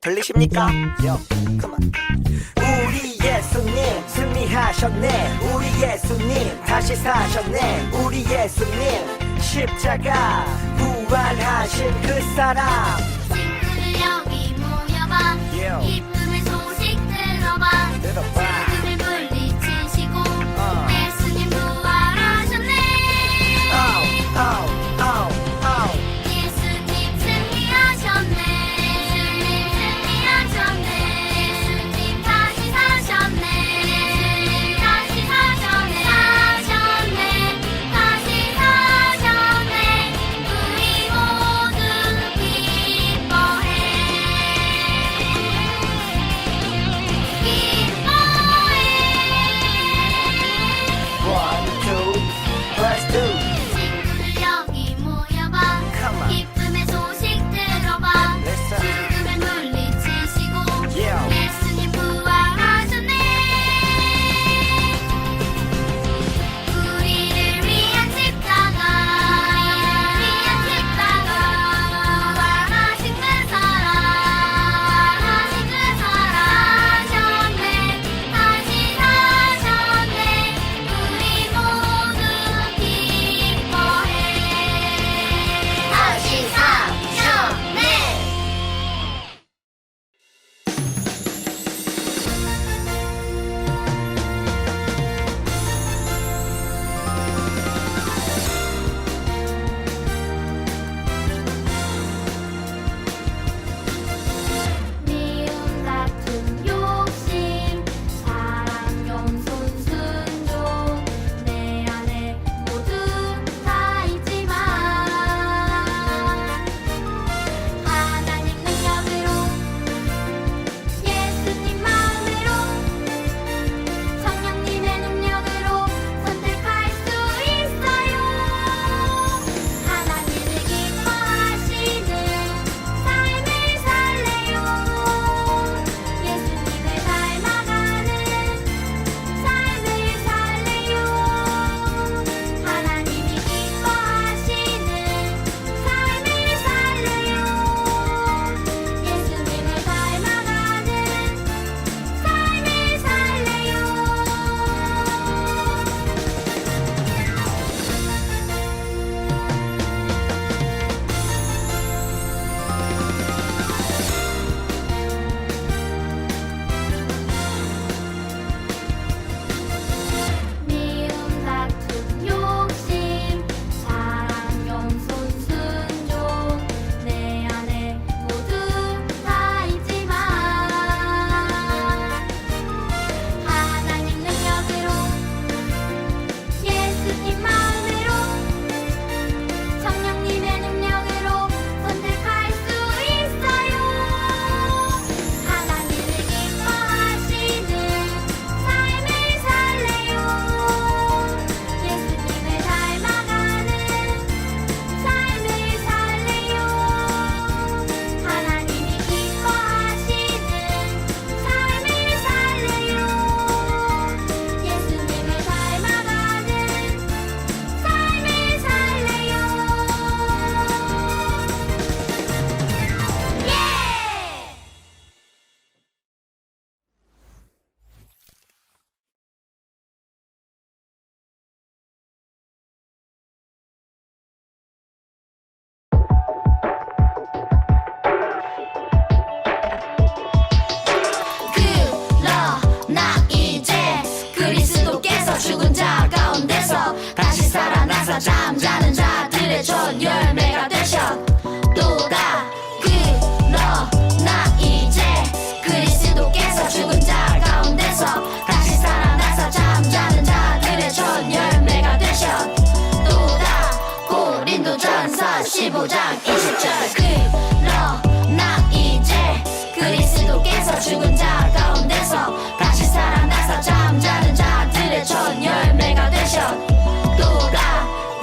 들리십니까? Yo, come on. 우리 예수님 승리하셨네. 우리 예수님 다시 사셨네. 우리 예수님 십자가 부활하신 그 사람. 친구들 여기 모여봐. Yo. 기쁨의 소식 들어봐. 들어봐. 죽음을 물리치시고 예수님 부활하셨네. Oh, oh, oh, oh. 예수님 승리하셨네. 예수님 다시 사셨네. 다시 사셨네. 다시 사셨네. 우리 모두 기뻐해. One, two, plus two. 친구들 여기 모여봐. Come on. 기쁨의 소식 들어봐. Listen. 죽음을 물리치시고 Yeah. 예수님 부활하셨네. 우리를 위한 십자가 부활하신 그 사람 사셨네. 다시 사셨네. 우리 모두 기뻐해. 다시 사셨네. 미움 다툼 욕심 사랑 영손 순종 내 안에 모두 다 있지만 하나님 능력으로 예수님 마음으로 성령님의 능력으로 선택할 수 있어요. 하나님을 기뻐하시는 삶을 살래요. 예수님을 닮아가는 삶을 살래요. 하나님이 기뻐하시는 삶을 살래요. 예수님을 닮아가는 삶을 살래요. 미움 다툼 욕심 사랑 영손 순종 내 안에 모두 다 있지만 하나님 능력으로 예수님 마음으로 성령님의 능력으로 선택할 수 있어요. 하나님을 기뻐하시는 삶을 살래요. 예수님을 닮아가는 삶을 살래요. 하나님이 기뻐하시는 삶을 살래요. 예수님을 닮아가는 삶을 살래요. 예! 그러나 이제 그리스도께서 죽은 자 가운데서 다시 살아나서 잠자는 자들의 첫 열매가 되셨도다. 그러나 이제 그리스도께서 죽은 자 가운데서 다시 살아나서 잠자는 자들의 첫 열매가 되셨도다. 고린도전서 15장 20절. 그러나 이제 그리스도께서 죽은 자 가운데서 다시 살아나서 잠자는 자들의 첫 열매가 되셨도다.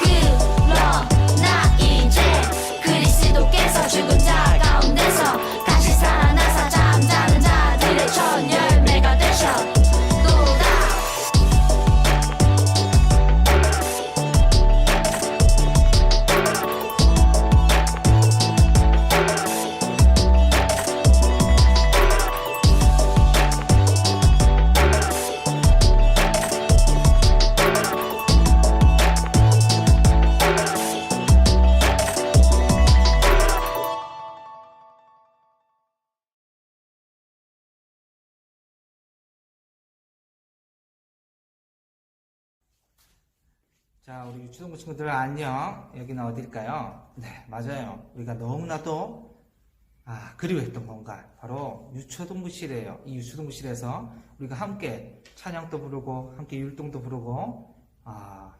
그러나 이제 그리스도께서 자, 우리 유초등부 친구들 안녕. 여기는 어딜까요? 네, 맞아요. 우리가 너무나도 그리워했던 공간 바로 유초등부실이에요. 이 유초등부실에서 우리가 함께 찬양도 부르고 함께 율동도 부르고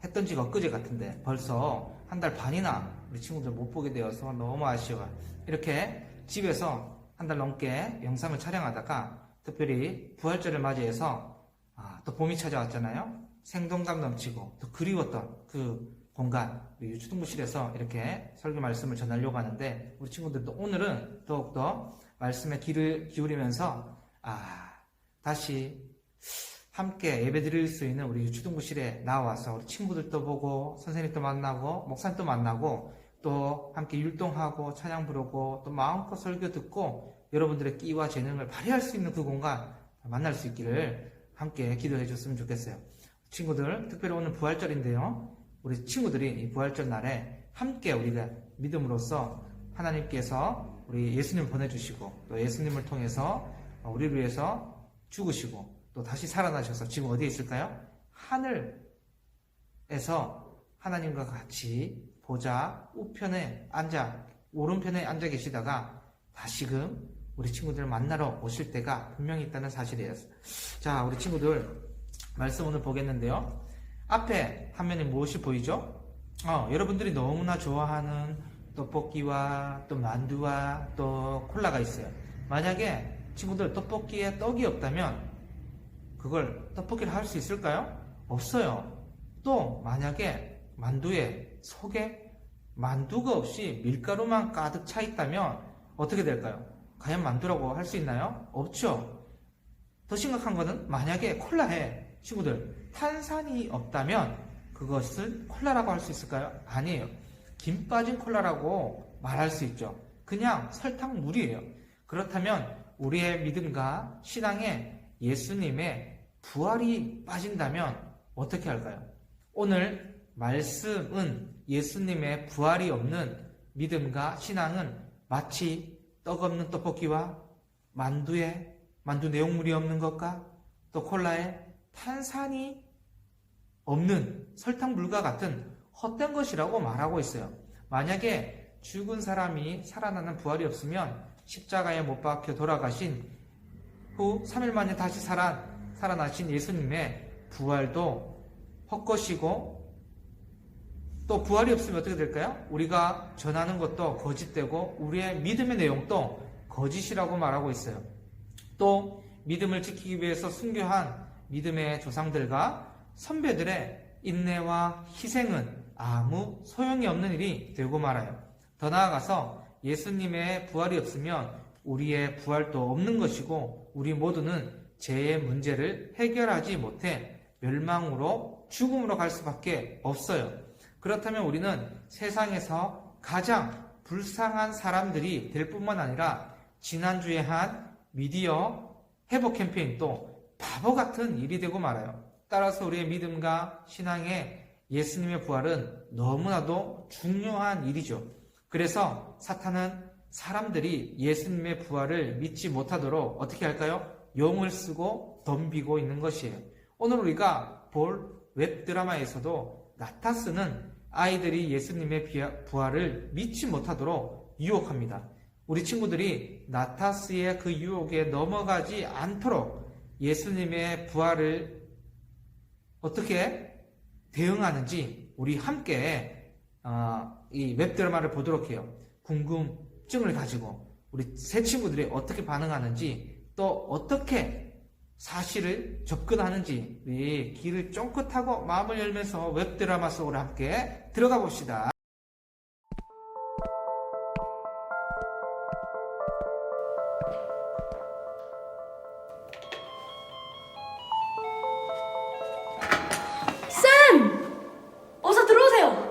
했던 지가 엊그제 같은데 벌써 한 달 반이나 우리 친구들 못 보게 되어서 너무 아쉬워요. 이렇게 집에서 한 달 넘게 영상을 촬영하다가 특별히 부활절을 맞이해서 또 봄이 찾아왔잖아요. 생동감 넘치고 또 그리웠던 그 공간, 우리 유초등부실에서 이렇게 설교 말씀을 전하려고 하는데 우리 친구들도 오늘은 더욱더 말씀에 귀를 기울이면서 다시 함께 예배 드릴 수 있는 우리 유초등부실에 나와서 우리 친구들도 보고 선생님도 만나고 목사님도 만나고 또 함께 율동하고 찬양 부르고 또 마음껏 설교 듣고 여러분들의 끼와 재능을 발휘할 수 있는 그 공간 만날 수 있기를 함께 기도해 줬으면 좋겠어요. 친구들, 특별히 오늘 부활절인데요. 우리 친구들이 이 부활절 날에 함께 우리가 믿음으로써 하나님께서 우리 예수님을 보내주시고 또 예수님을 통해서 우리를 위해서 죽으시고 또 다시 살아나셔서 지금 어디에 있을까요? 하늘에서 하나님과 같이 보좌 우편에 오른편에 앉아 계시다가 다시금 우리 친구들을 만나러 오실 때가 분명히 있다는 사실이에요. 자, 우리 친구들 말씀 오늘 보겠는데요. 앞에 화면에 무엇이 보이죠? 여러분들이 너무나 좋아하는 떡볶이와 또 만두와 또 콜라가 있어요. 만약에 친구들 떡볶이에 떡이 없다면 그걸 떡볶이를 할 수 있을까요? 없어요. 또 만약에 만두에 속에 만두가 없이 밀가루만 가득 차 있다면 어떻게 될까요? 과연 만두라고 할 수 있나요? 없죠. 더 심각한 거는 만약에 콜라에 친구들 탄산이 없다면 그것을 콜라라고 할 수 있을까요? 아니에요. 김 빠진 콜라라고 말할 수 있죠. 그냥 설탕물이에요. 그렇다면 우리의 믿음과 신앙에 예수님의 부활이 빠진다면 어떻게 할까요? 오늘 말씀은 예수님의 부활이 없는 믿음과 신앙은 마치 떡 없는 떡볶이와 만두 내용물이 없는 것과 또 콜라에 탄산이 없는 설탕물과 같은 헛된 것이라고 말하고 있어요. 만약에 죽은 사람이 살아나는 부활이 없으면 십자가에 못 박혀 돌아가신 후 3일 만에 다시 살아나신 예수님의 부활도 헛것이고 또 부활이 없으면 어떻게 될까요? 우리가 전하는 것도 거짓되고 우리의 믿음의 내용도 거짓이라고 말하고 있어요. 또 믿음을 지키기 위해서 순교한 믿음의 조상들과 선배들의 인내와 희생은 아무 소용이 없는 일이 되고 말아요. 더 나아가서 예수님의 부활이 없으면 우리의 부활도 없는 것이고 우리 모두는 죄의 문제를 해결하지 못해 멸망으로 죽음으로 갈 수밖에 없어요. 그렇다면 우리는 세상에서 가장 불쌍한 사람들이 될 뿐만 아니라 지난주에 한 미디어 회복 캠페인도 바보 같은 일이 되고 말아요. 따라서 우리의 믿음과 신앙에 예수님의 부활은 너무나도 중요한 일이죠. 그래서 사탄은 사람들이 예수님의 부활을 믿지 못하도록 어떻게 할까요? 용을 쓰고 덤비고 있는 것이에요. 오늘 우리가 볼 웹드라마에서도 나타스는 아이들이 예수님의 부활을 믿지 못하도록 유혹합니다. 우리 친구들이 나타스의 그 유혹에 넘어가지 않도록 예수님의 부활을 어떻게 대응하는지 우리 함께 이 웹드라마를 보도록 해요. 궁금증을 가지고 우리 새 친구들이 어떻게 반응하는지 또 어떻게 사실을 접근하는지 우리 귀를 쫑긋하고 마음을 열면서 웹드라마 속으로 함께 들어가 봅시다. 쌤! 어서 들어오세요.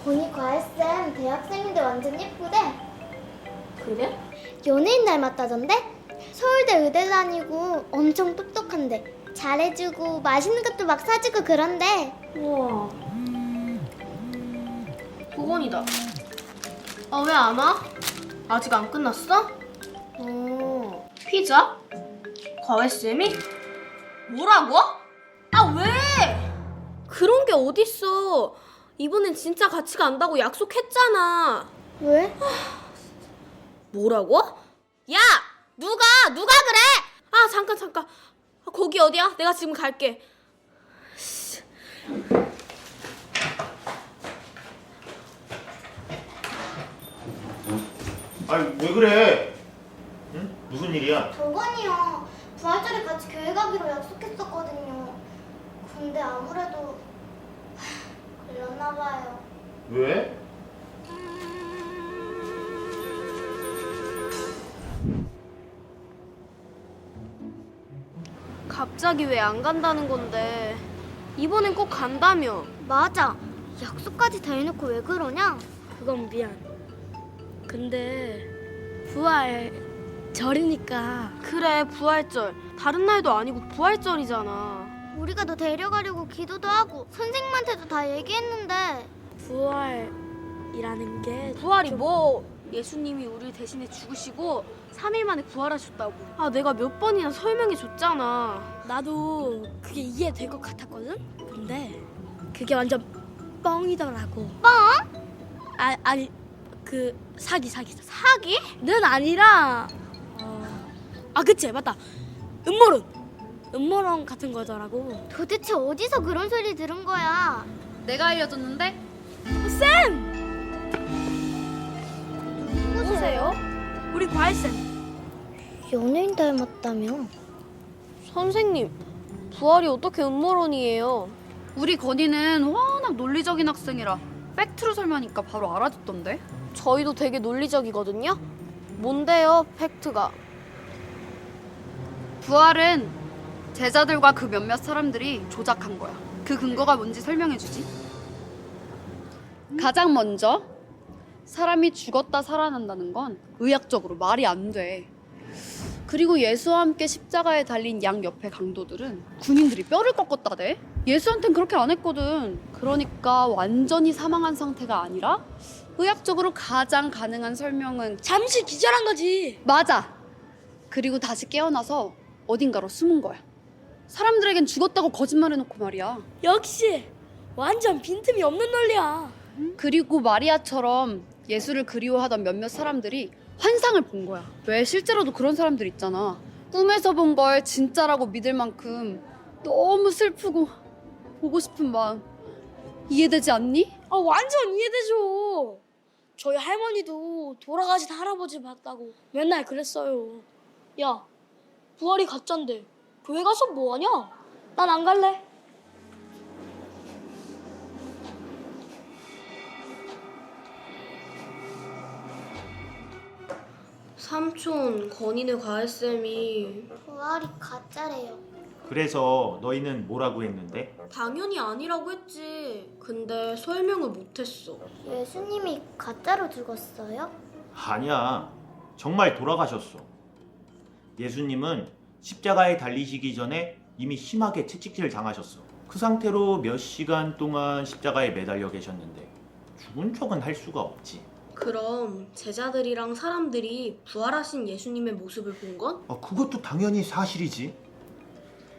보니 과외쌤 대학생인데 완전 예쁘대. 그래? 연예인 닮았다던데? 서울대 의대 다니고 엄청 똑똑한데 잘해주고 맛있는 것도 막 사주고 그런데. 우와. 보건이다. 아, 왜 안 와? 아직 안 끝났어? 피자? 과외쌤이? 뭐라고? 아, 왜? 그런 게 어딨어. 이번엔 진짜 같이 간다고 약속했잖아. 왜? 뭐라고? 야! 누가 그래? 아, 잠깐. 아, 거기 어디야? 내가 지금 갈게. 아니 왜 그래? 응? 무슨 일이야? 저번이요. 부활절에 같이 교회 가기로 약속했었거든요. 근데 아무래도 걸렸나 봐요. 왜? 갑자기 왜 안 간다는 건데? 이번엔 꼭 간다며. 맞아. 약속까지 다 해놓고 왜 그러냐? 그건 미안. 근데 부활절이니까. 그래, 부활절. 다른 날도 아니고 부활절이잖아. 우리가 너 데려가려고 기도도 하고 선생님한테도 다 얘기했는데. 부활이라는 게 부활이 뭐? 예수님이 우리를 대신해 죽으시고 3일 만에 부활하셨다고. 아, 내가 몇 번이나 설명해 줬잖아. 나도 그게 이해될 것 같았거든. 근데 그게 완전 뻥이더라고. 뻥? 아니 그 사기. 사기? 는 아니라 그치 맞다. 음모론 같은 거더라고. 도대체 어디서 그런 소리 들은 거야? 내가 알려줬는데? 누구세요? 우리 과외쌤. 연예인 닮았다며? 선생님, 부활이 어떻게 음모론이에요? 우리 건이는 워낙 논리적인 학생이라 팩트로 설명하니까 바로 알아듣던데? 저희도 되게 논리적이거든요? 뭔데요, 팩트가? 부활은 제자들과 그 몇몇 사람들이 조작한 거야. 그 근거가 뭔지 설명해주지. 가장 먼저 사람이 죽었다 살아난다는 건 의학적으로 말이 안 돼. 그리고 예수와 함께 십자가에 달린 양 옆에 강도들은 군인들이 뼈를 꺾었다대. 예수한텐 그렇게 안 했거든. 그러니까 완전히 사망한 상태가 아니라 의학적으로 가장 가능한 설명은 잠시 기절한 거지. 맞아. 그리고 다시 깨어나서 어딘가로 숨은 거야. 사람들에겐 죽었다고 거짓말해놓고 말이야. 역시 완전 빈틈이 없는 논리야. 그리고 마리아처럼 예수를 그리워하던 몇몇 사람들이 환상을 본 거야. 왜 실제로도 그런 사람들 있잖아. 꿈에서 본 걸 진짜라고 믿을 만큼 너무 슬프고 보고 싶은 마음. 이해되지 않니? 완전 이해되죠. 저희 할머니도 돌아가신 할아버지 봤다고 맨날 그랬어요. 야, 부활이 가짜인데 교회 가서 뭐하냐? 난 안 갈래. 삼촌, 건이네 과외쌤이 부활이 가짜래요. 그래서 너희는 뭐라고 했는데? 당연히 아니라고 했지. 근데 설명을 못했어. 예수님이 가짜로 죽었어요? 아니야. 정말 돌아가셨어. 예수님은 십자가에 달리시기 전에 이미 심하게 채찍질을 당하셨어. 그 상태로 몇 시간 동안 십자가에 매달려 계셨는데 죽은 척은 할 수가 없지. 그럼 제자들이랑 사람들이 부활하신 예수님의 모습을 본 건? 그것도 당연히 사실이지.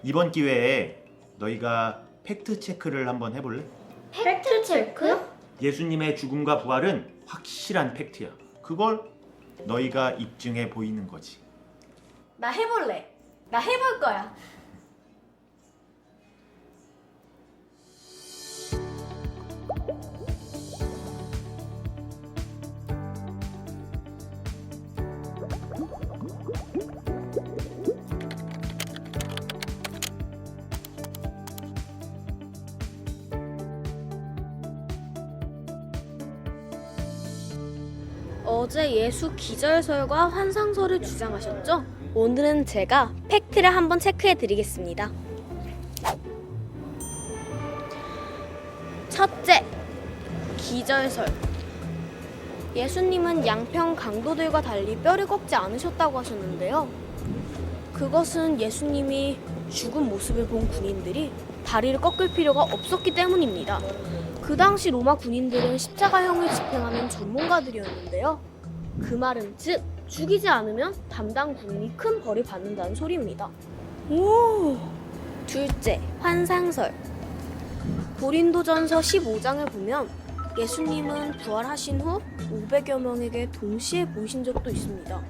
이번 기회에 너희가 팩트 체크를 한번 해볼래? 팩트 체크? 예수님의 죽음과 부활은 확실한 팩트야. 그걸 너희가 입증해 보이는 거지. 나 해볼래. 나 해볼 거야. 어제 예수 기절설과 환상설을 주장하셨죠? 오늘은 제가 팩트를 한번 체크해 드리겠습니다. 첫째, 기절설. 예수님은 양평 강도들과 달리 뼈를 꺾지 않으셨다고 하셨는데요. 그것은 예수님이 죽은 모습을 본 군인들이 다리를 꺾을 필요가 없었기 때문입니다. 그 당시 로마 군인들은 십자가형을 집행하는 전문가들이었는데요. 그 말은 즉 죽이지 않으면 담당 군인이 큰 벌을 받는다는 소리입니다. 오! 둘째, 환상설. 고린도전서 15장을 보면 예수님은 부활하신 후 500여 명에게 동시에 보이신 적도 있습니다.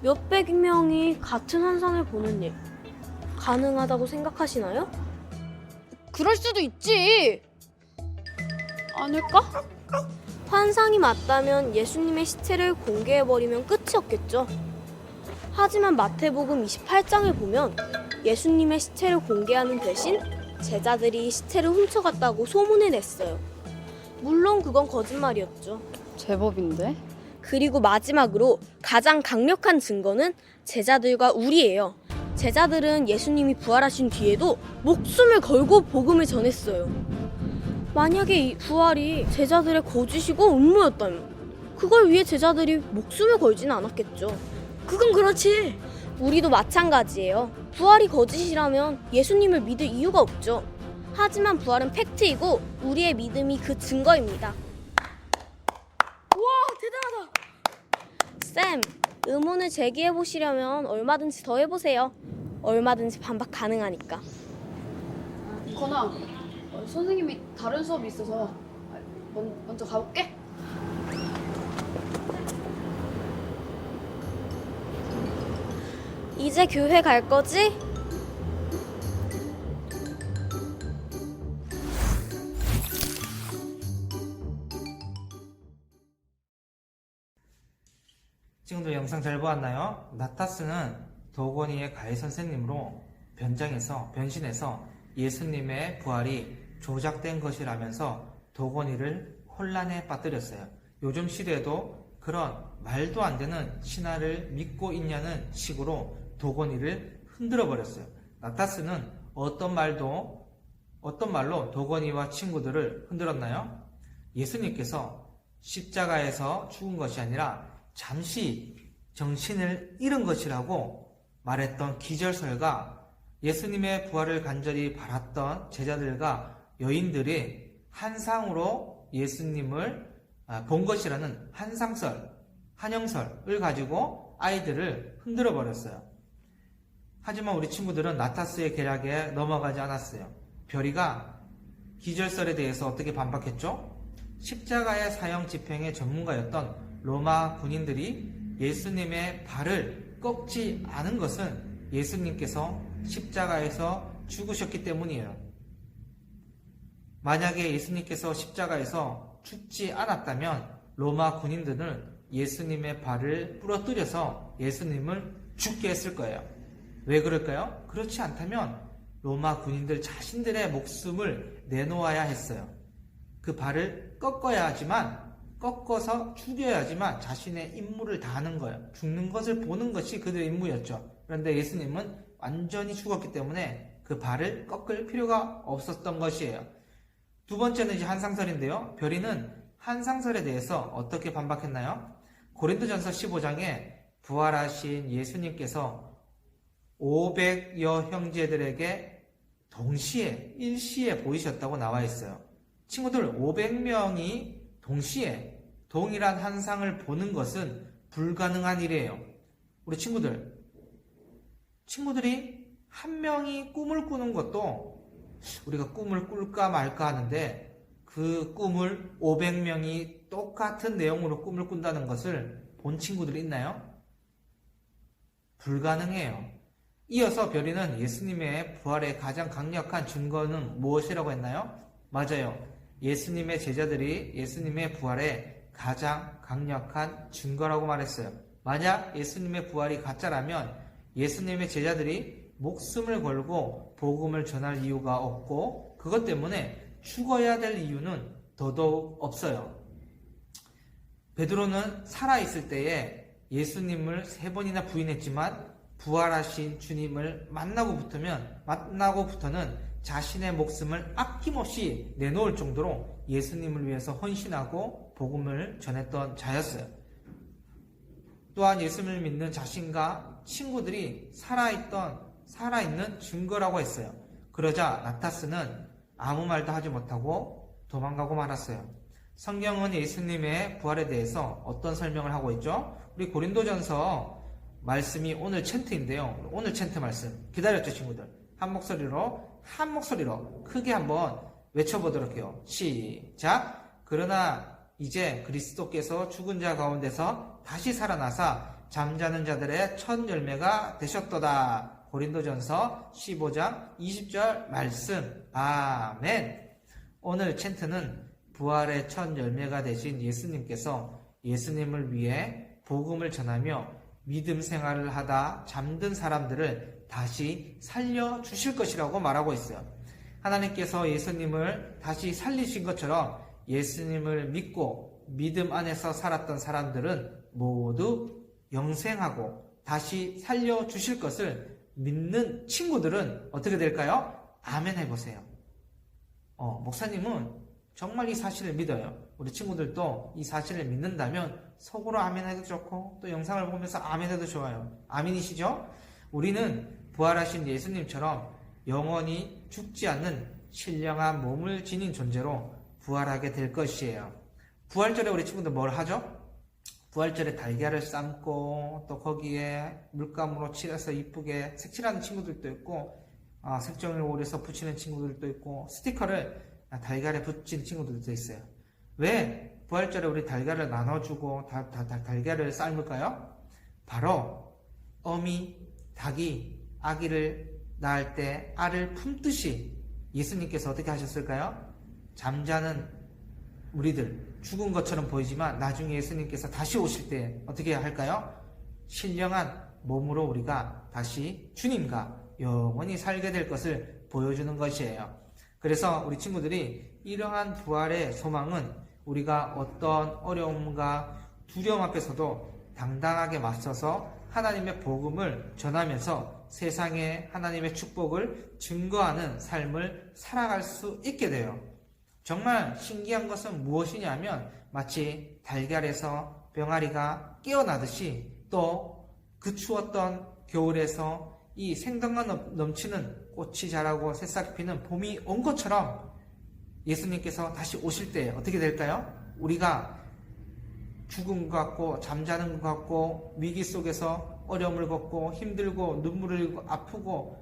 몇백 명이 같은 환상을 보는 일 가능하다고 생각하시나요? 그럴 수도 있지. 아닐까? 환상이 맞다면 예수님의 시체를 공개해버리면 끝이었겠죠. 하지만 마태복음 28장을 보면 예수님의 시체를 공개하는 대신 제자들이 시체를 훔쳐갔다고 소문을 냈어요. 물론 그건 거짓말이었죠. 제법인데. 그리고 마지막으로 가장 강력한 증거는 제자들과 우리예요. 제자들은 예수님이 부활하신 뒤에도 목숨을 걸고 복음을 전했어요. 만약에 이 부활이 제자들의 거짓이고 음모였다면 그걸 위해 제자들이 목숨을 걸지는 않았겠죠. 그건 그렇지. 우리도 마찬가지예요. 부활이 거짓이라면 예수님을 믿을 이유가 없죠. 하지만 부활은 팩트이고 우리의 믿음이 그 증거입니다. 와, 대단하다. 쌤, 의문을 제기해보시려면 얼마든지 더 해보세요. 얼마든지 반박 가능하니까. 건아, 선생님이 다른 수업이 있어서 먼저 가볼게. 이제 교회 갈 거지? 친구들 영상 잘 보았나요? 나타스는 도건이의 가해 선생님으로 변신해서 예수님의 부활이 조작된 것이라면서 도건이를 혼란에 빠뜨렸어요. 요즘 시대에도 그런 말도 안 되는 신화를 믿고 있냐는 식으로 도건이를 흔들어 버렸어요. 나타스는 어떤 말로 도건이와 친구들을 흔들었나요? 예수님께서 십자가에서 죽은 것이 아니라 잠시 정신을 잃은 것이라고 말했던 기절설과 예수님의 부활을 간절히 바랐던 제자들과 여인들이 환상으로 예수님을 본 것이라는 한영설을 가지고 아이들을 흔들어 버렸어요. 하지만 우리 친구들은 나타스의 계략에 넘어가지 않았어요. 별이가 기절설에 대해서 어떻게 반박했죠? 십자가의 사형 집행의 전문가였던 로마 군인들이 예수님의 발을 꺾지 않은 것은 예수님께서 십자가에서 죽으셨기 때문이에요. 만약에 예수님께서 십자가에서 죽지 않았다면 로마 군인들은 예수님의 발을 부러뜨려서 예수님을 죽게 했을 거예요. 왜 그럴까요? 그렇지 않다면 로마 군인들 자신들의 목숨을 내놓아야 했어요. 그 발을 꺾어서 죽여야지만 자신의 임무를 다하는 거예요. 죽는 것을 보는 것이 그들의 임무였죠. 그런데 예수님은 완전히 죽었기 때문에 그 발을 꺾을 필요가 없었던 것이에요. 두 번째는 이제 한상설인데요. 별이는 한상설에 대해서 어떻게 반박했나요? 고린도전서 15장에 부활하신 예수님께서 500여 형제들에게 동시에 일시에 보이셨다고 나와 있어요. 친구들, 500명이 동시에 동일한 환상을 보는 것은 불가능한 일이에요. 우리 친구들이 한 명이 꿈을 꾸는 것도 우리가 꿈을 꿀까 말까 하는데 그 꿈을 500명이 똑같은 내용으로 꿈을 꾼다는 것을 본 친구들이 있나요? 불가능해요. 이어서 별이는 예수님의 부활의 가장 강력한 증거는 무엇이라고 했나요? 맞아요. 예수님의 제자들이 예수님의 부활의 가장 강력한 증거라고 말했어요. 만약 예수님의 부활이 가짜라면 예수님의 제자들이 목숨을 걸고 복음을 전할 이유가 없고 그것 때문에 죽어야 될 이유는 더더욱 없어요. 베드로는 살아있을 때에 예수님을 3번이나 부인했지만 부활하신 주님을 만나고부터는 자신의 목숨을 아낌없이 내놓을 정도로 예수님을 위해서 헌신하고 복음을 전했던 자였어요. 또한 예수님을 믿는 자신과 친구들이 살아있는 증거라고 했어요. 그러자 나타스는 아무 말도 하지 못하고 도망가고 말았어요. 성경은 예수님의 부활에 대해서 어떤 설명을 하고 있죠? 우리 고린도전서 말씀이 오늘 챈트인데요. 오늘 챈트 말씀 기다렸죠, 친구들? 한 목소리로 크게 한번 외쳐보도록 해요. 시작! 그러나 이제 그리스도께서 죽은 자 가운데서 다시 살아나사 잠자는 자들의 첫 열매가 되셨도다. 고린도전서 15장 20절 말씀. 아멘. 오늘 챈트는 부활의 첫 열매가 되신 예수님께서 예수님을 위해 복음을 전하며 믿음 생활을 하다 잠든 사람들을 다시 살려주실 것이라고 말하고 있어요. 하나님께서 예수님을 다시 살리신 것처럼 예수님을 믿고 믿음 안에서 살았던 사람들은 모두 영생하고 다시 살려주실 것을 믿는 친구들은 어떻게 될까요? 아멘 해보세요. 목사님은 정말 이 사실을 믿어요. 우리 친구들도 이 사실을 믿는다면 속으로 아멘 해도 좋고 또 영상을 보면서 아멘 해도 좋아요. 아멘이시죠? 우리는 부활하신 예수님처럼 영원히 죽지 않는 신령한 몸을 지닌 존재로 부활하게 될 것이에요. 부활절에 우리 친구들 뭘 하죠? 부활절에 달걀을 삶고 또 거기에 물감으로 칠해서 이쁘게 색칠하는 친구들도 있고 색종이를 오려서 붙이는 친구들도 있고 스티커를 달걀에 붙인 친구들도 있어요. 왜 부활절에 우리 달걀을 나눠주고 달걀을 삶을까요? 바로 어미, 닭이 아기를 낳을 때 알을 품듯이 예수님께서 어떻게 하셨을까요? 잠자는 우리들 죽은 것처럼 보이지만 나중에 예수님께서 다시 오실 때 어떻게 할까요? 신령한 몸으로 우리가 다시 주님과 영원히 살게 될 것을 보여주는 것이에요. 그래서 우리 친구들이 이러한 부활의 소망은 우리가 어떤 어려움과 두려움 앞에서도 당당하게 맞서서 하나님의 복음을 전하면서 세상에 하나님의 축복을 증거하는 삶을 살아갈 수 있게 돼요. 정말 신기한 것은 무엇이냐면 마치 달걀에서 병아리가 깨어나듯이 또 그 추웠던 겨울에서 이 생동감 넘치는 꽃이 자라고 새싹이 피는 봄이 온 것처럼 예수님께서 다시 오실 때 어떻게 될까요? 우리가 죽은 것 같고 잠자는 것 같고 위기 속에서 어려움을 겪고 힘들고 눈물을 흘리고 아프고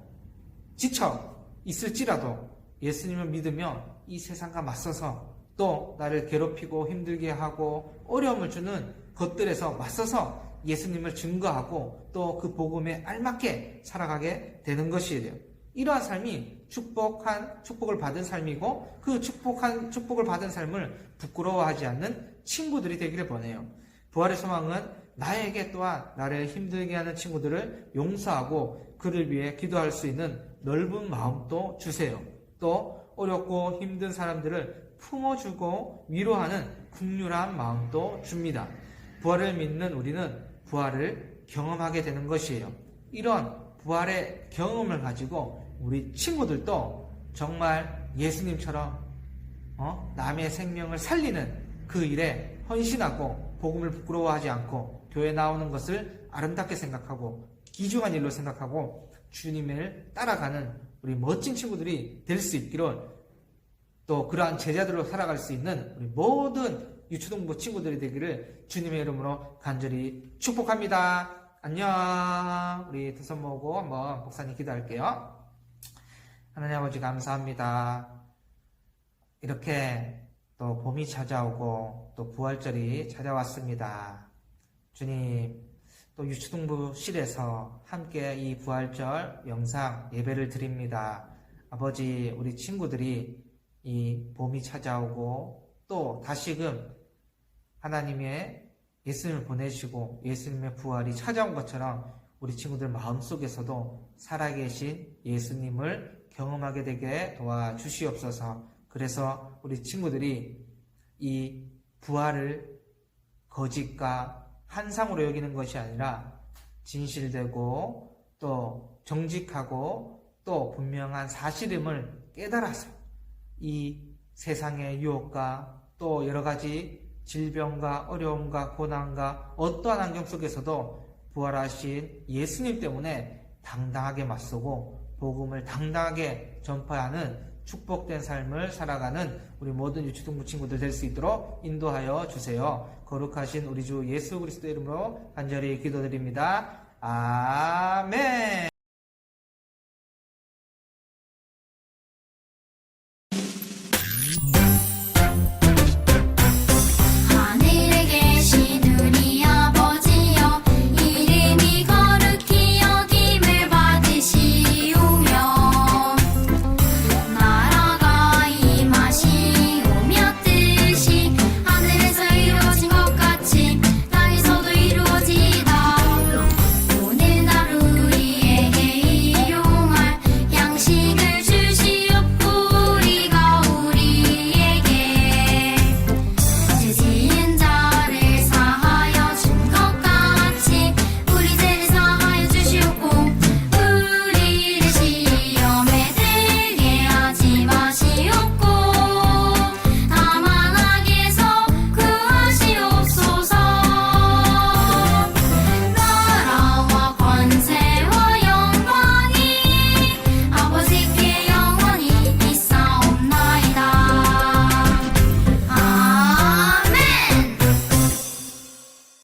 지쳐 있을지라도 예수님을 믿으며 이 세상과 맞서서 또 나를 괴롭히고 힘들게 하고 어려움을 주는 것들에서 맞서서 예수님을 증거하고 또 그 복음에 알맞게 살아가게 되는 것이에요. 이러한 삶이 축복을 받은 삶이고 그 축복을 받은 삶을 부끄러워하지 않는 친구들이 되기를 원해요. 부활의 소망은 나에게 또한 나를 힘들게 하는 친구들을 용서하고 그를 위해 기도할 수 있는 넓은 마음도 주세요. 또 어렵고 힘든 사람들을 품어주고 위로하는 긍휼한 마음도 줍니다. 부활을 믿는 우리는 부활을 경험하게 되는 것이에요. 이런 부활의 경험을 가지고 우리 친구들도 정말 예수님처럼 남의 생명을 살리는 그 일에 헌신하고 복음을 부끄러워하지 않고 교회 나오는 것을 아름답게 생각하고 귀중한 일로 생각하고 주님을 따라가는 우리 멋진 친구들이 될 수 있기를 또 그러한 제자들로 살아갈 수 있는 우리 모든 유초등부 친구들이 되기를 주님의 이름으로 간절히 축복합니다. 안녕. 우리 두 손 모으고 한번 목사님 기도할게요. 하나님 아버지 감사합니다. 이렇게 또 봄이 찾아오고 또 부활절이 찾아왔습니다. 주님, 또 유초등부실에서 함께 이 부활절 영상 예배를 드립니다. 아버지, 우리 친구들이 이 봄이 찾아오고 또 다시금 하나님의 예수님을 보내시고 예수님의 부활이 찾아온 것처럼 우리 친구들 마음속에서도 살아계신 예수님을 경험하게 되게 도와주시옵소서. 그래서 우리 친구들이 이 부활을 거짓과 환상으로 여기는 것이 아니라 진실되고 또 정직하고 또 분명한 사실임을 깨달아서 이 세상의 유혹과 또 여러 가지 질병과 어려움과 고난과 어떠한 환경 속에서도 부활하신 예수님 때문에 당당하게 맞서고 복음을 당당하게 전파하는 축복된 삶을 살아가는 우리 모든 유치동부 친구들 될 수 있도록 인도하여 주세요. 거룩하신 우리 주 예수 그리스도 이름으로 간절히 기도드립니다. 아멘.